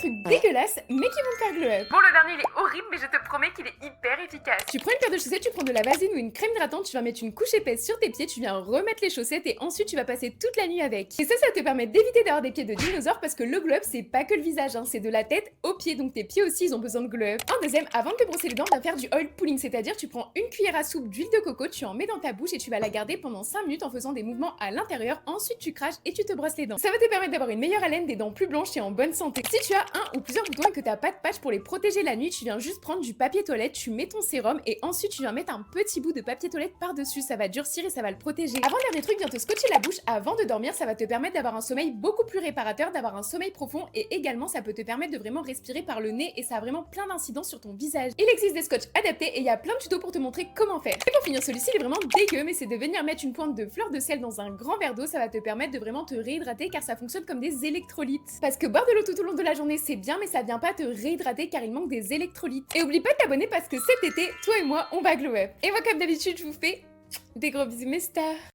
trucs dégueulasses mais qui vont te faire glow up. Bon, le dernier il est horrible, mais je te promets qu'il est hyper efficace. Tu prends une paire de chaussettes, tu prends de la vaseline ou une crème hydratante, tu vas mettre une couche épaisse sur tes pieds, tu viens remettre les chaussettes et ensuite tu vas passer toute la nuit avec. Et ça te permet d'éviter d'avoir des pieds de dinosaure parce que le glow up c'est pas que le visage, hein, c'est de la tête aux pieds, donc tes pieds aussi ils ont besoin de glow up. En deuxième, avant de te brosser les dents, on va faire du oil pulling, c'est-à-dire tu prends une cuillère à soupe d'huile de coco, tu en mets dans ta bouche et tu vas la garder pendant 5 minutes en faisant des mouvements à l'intérieur, ensuite tu craches et tu te brosses les dents. Ça va te permettre d'avoir une meilleure haleine, des dents plus blanches et en bonne santé. Si tu as un ou plusieurs boutons et que t'as pas de patch pour les protéger la nuit, tu viens juste prendre du papier toilette, tu mets ton sérum et ensuite tu viens mettre un petit bout de papier toilette par-dessus, ça va durcir et ça va le protéger. Avant-dernier truc, viens te scotcher la bouche avant de dormir, ça va te permettre d'avoir un sommeil beaucoup plus réparateur, d'avoir un sommeil profond et également ça peut te permettre de vraiment respirer par le nez et ça a vraiment plein d'incidences sur ton visage. Il existe des scotch adaptés et il y a plein de tutos pour te montrer comment faire. Et pour finir, celui-ci il est vraiment dégueu, mais c'est de venir mettre une pointe de fleur de sel dans un grand verre d'eau, ça va te permettre de vraiment te réhydrater car ça fonctionne comme des électrolytes. Parce que boire de l'eau tout au long de la journée c'est bien, mais ça vient pas te réhydrater car il manque des électrolytes. Et oublie pas de t'abonner parce que cet été, toi et moi on va glow up. Et moi comme d'habitude je vous fais des gros bisous mes stars.